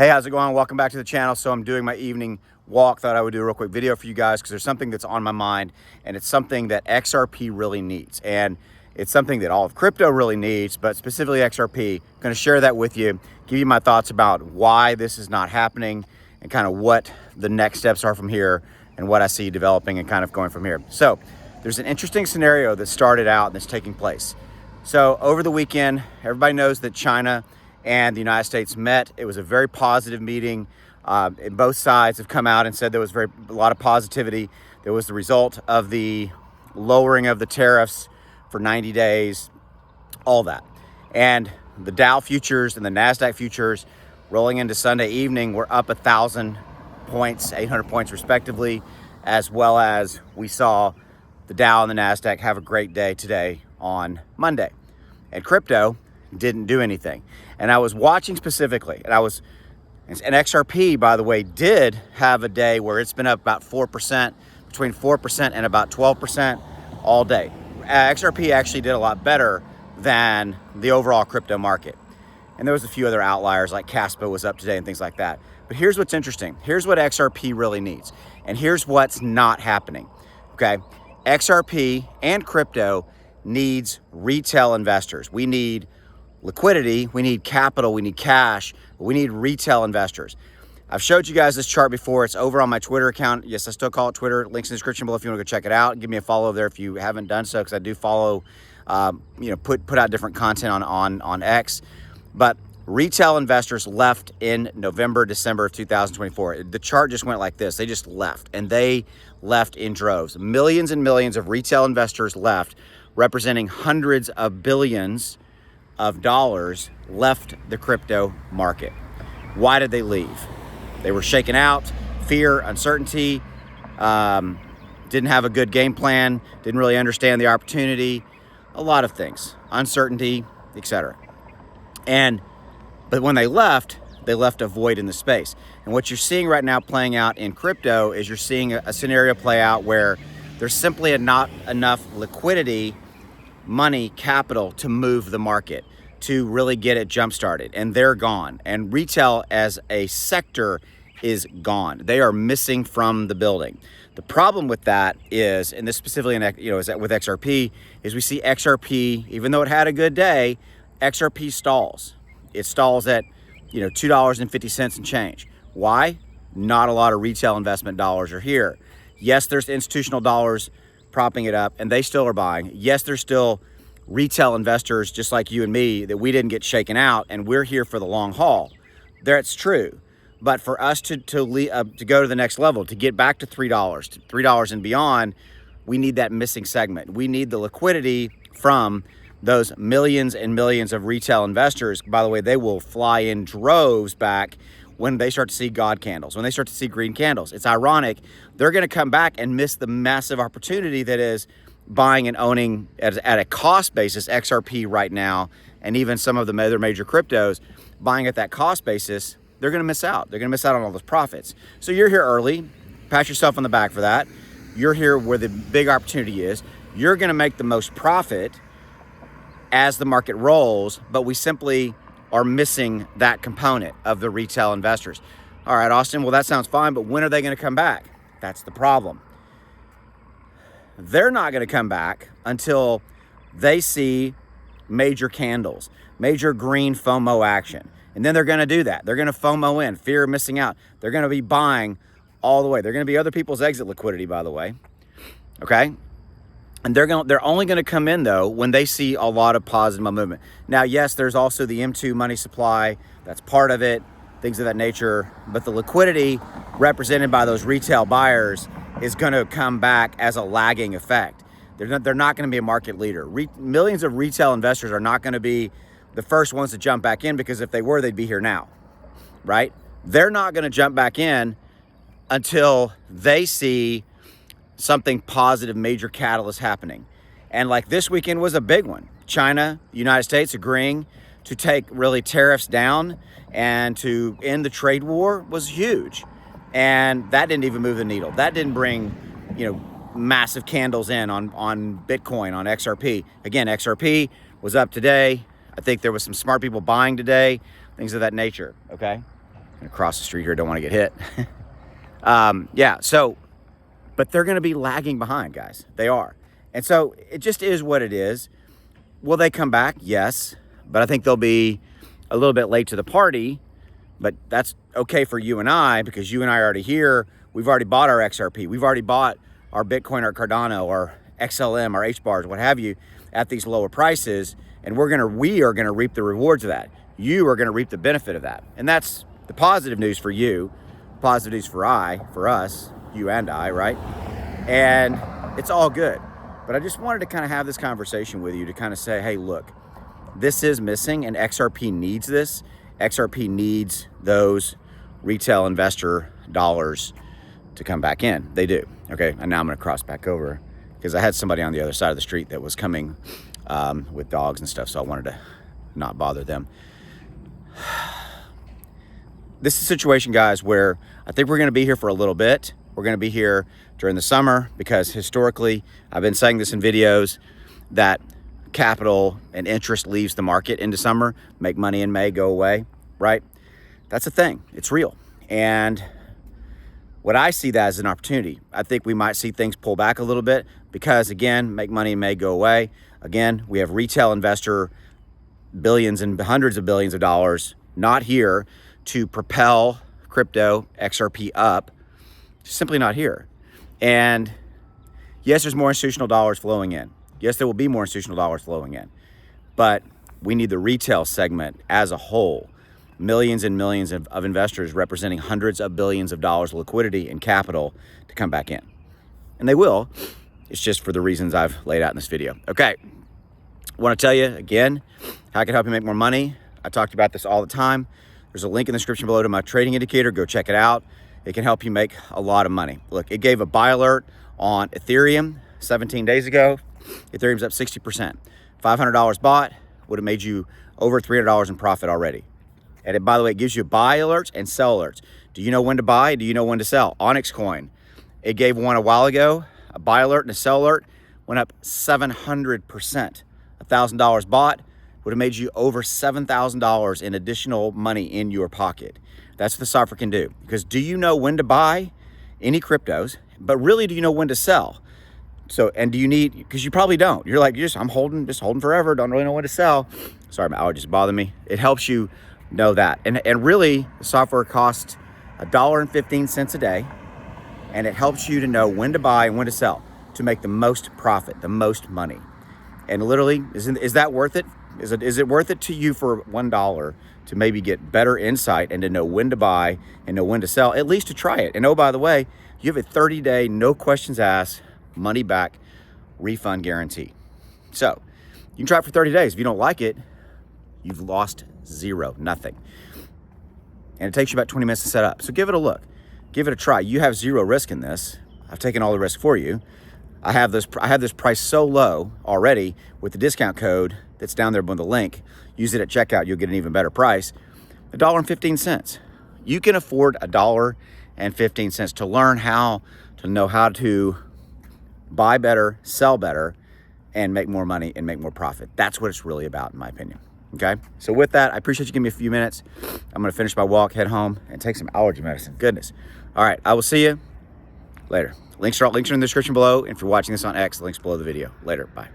Hey, how's it going? Welcome back to the channel. So I'm doing my evening walk. Thought I would do a real quick video for you guys because there's something that's on my mind, and it's something that XRP really needs. And it's something that all of crypto really needs, but specifically XRP. I'm going to share that with you, give you my thoughts about why this is not happening and kind of what the next steps are from here and what I see developing and kind of going from here. So there's an interesting scenario that started out and that's taking place. So over the weekend, everybody knows that China and the United States met. It was a very positive meeting. And both sides have come out and said there was a lot of positivity. There was the result of the lowering of the tariffs for 90 days, all that. And the Dow futures and the NASDAQ futures rolling into Sunday evening were up 1,000 points, 800 points respectively, as well as we saw the Dow and the NASDAQ have a great day today on Monday. And crypto didn't do anything. And I was watching specifically, and XRP, by the way, did have a day where it's been up about 4%, between 4% and about 12% all day. XRP actually did a lot better than the overall crypto market. And there was a few other outliers, like Caspa was up today and things like that. But here's what's interesting. Here's what XRP really needs. And here's what's not happening, okay? XRP and crypto needs retail investors. We need liquidity, we need capital, we need cash, but we need retail investors. I've showed you guys this chart before. It's over on my Twitter account. Yes, I still call it Twitter. Links in the description below if you want to go check it out. Give me a follow there if you haven't done so, because I do follow, put out different content on X. But retail investors left in November, December of 2024. The chart just went like this. They just left, and they left in droves. Millions and millions of retail investors left, representing hundreds of billions of dollars left the crypto market. Why did they leave? They were shaken out, fear, uncertainty, didn't have a good game plan, didn't really understand the opportunity, a lot of things, uncertainty, etc. But when they left a void in the space. And what you're seeing right now playing out in crypto is you're seeing a scenario play out where there's simply not enough liquidity, money, capital to move the market, to really get it jump started, and they're gone. And retail as a sector is gone. They are missing from the building. The problem with that is, and this specifically is that with XRP, is we see XRP, even though it had a good day, XRP stalls. It stalls at $2.50 and change. Why? Not a lot of retail investment dollars are here. Yes, there's institutional dollars propping it up, and they still are buying. Yes, there's still retail investors just like you and me that we didn't get shaken out, and we're here for the long haul. That's true. But for us to go to the next level, to get back to $3 and beyond, we need that missing segment. We need the liquidity from those millions and millions of retail investors. By the way, they will fly in droves back when they start to see God candles, when they start to see green candles. It's ironic. They're going to come back and miss the massive opportunity that is buying and owning at a cost basis XRP right now, and even some of the other major cryptos buying at that cost basis. They're going to miss out. They're going to miss out on all those profits. So you're here early. Pat yourself on the back for that. You're here where the big opportunity is. You're going to make the most profit as the market rolls, but we simply are missing that component of the retail investors. All right, Austin, well, that sounds fine, but when are they going to come back? That's the problem. They're not going to come back until they see major candles, major green FOMO action. And then they're going to do that. They're going to FOMO in, fear of missing out. They're going to be buying all the way. They're going to be other people's exit liquidity, by the way. Okay? And they're only going to come in, though, when they see a lot of positive movement. Now, yes, there's also the M2 money supply. That's part of it, things of that nature. But the liquidity represented by those retail buyers is going to come back as a lagging effect. They're not going to be a market leader. Millions of retail investors are not going to be the first ones to jump back in, because if they were, they'd be here now, right? They're not going to jump back in until they see something positive, major catalyst happening. And like this weekend was a big one. China, United States agreeing to take really tariffs down and to end the trade war was huge. And that didn't even move the needle. That didn't bring, massive candles in on Bitcoin, on XRP. Again, XRP was up today. I think there was some smart people buying today, things of that nature, okay? across the street here, don't want to get hit. Yeah, so, but they're going to be lagging behind, guys. They are. And so it just is what it is. Will they come back? Yes. But I think they'll be a little bit late to the party. But that's okay for you and I, because you and I are already here. We've already bought our XRP. We've already bought our Bitcoin, our Cardano, our XLM, our HBARs, what have you, at these lower prices. And we are gonna reap the rewards of that. You are gonna reap the benefit of that. And that's the positive news for you, positive news for us, you and I, right? And it's all good. But I just wanted to kind of have this conversation with you to kind of say, hey, look, this is missing and XRP needs this. XRP needs those retail investor dollars to come back in. They do. Okay, and now I'm gonna cross back over because I had somebody on the other side of the street that was coming with dogs and stuff, so I wanted to not bother them. This is a situation, guys, where I think we're gonna be here for a little bit. We're gonna be here during the summer because historically, I've been saying this in videos, that capital and interest leaves the market into summer, make money in May, go away, right? That's a thing, it's real. And what I see that as an opportunity. I think we might see things pull back a little bit because, again, make money in May, go away. Again, we have retail investor billions and hundreds of billions of dollars not here to propel crypto XRP up, simply not here. And yes, there's more institutional dollars flowing in. Yes, there will be more institutional dollars flowing in, but we need the retail segment as a whole, millions and millions of investors representing hundreds of billions of dollars of liquidity and capital to come back in. And they will. It's just for the reasons I've laid out in this video. Okay, I want to tell you again how I can help you make more money. I talked about this all the time. There's a link in the description below to my trading indicator. Go check it out. It can help you make a lot of money. Look, it gave a buy alert on Ethereum 17 days ago. Ethereum's up 60%. $500 bought would have made you over $300 in profit already. And it, by the way, it gives you buy alerts and sell alerts. Do you know when to buy? Do you know when to sell? Onyx Coin, it gave one a while ago, a buy alert and a sell alert, went up 700%. $1,000 bought would have made you over $7,000 in additional money in your pocket. That's what the software can do. Because do you know when to buy any cryptos, but really do you know when to sell? So, and do you need, because you probably don't. You're like, I'm holding forever, don't really know when to sell. Sorry, my allergies bother me. It helps you know that. And really, the software costs $1.15 a day, and it helps you to know when to buy and when to sell to make the most profit, the most money. And literally, is that worth it? Is it worth it to you for $1 to maybe get better insight and to know when to buy and know when to sell, at least to try it? And oh, by the way, you have a 30-day, no questions asked, money back refund guarantee. So you can try it for 30 days. If you don't like it, you've lost zero, nothing. And it takes you about 20 minutes to set up. So give it a look, give it a try. You have zero risk in this. I've taken all the risk for you. I have this price so low already with the discount code that's down there with the link. Use it at checkout, you'll get an even better price. $1.15. You can afford $1.15 to learn how to know how to buy better, sell better, and make more money and make more profit. That's what it's really about, in my opinion. Okay? So with that, I appreciate you giving me a few minutes. I'm gonna finish my walk, head home, and take some allergy medicine. Goodness. All right, I will see you later. Links are in the description below. And if you're watching this on X, the link's below the video. Later, bye.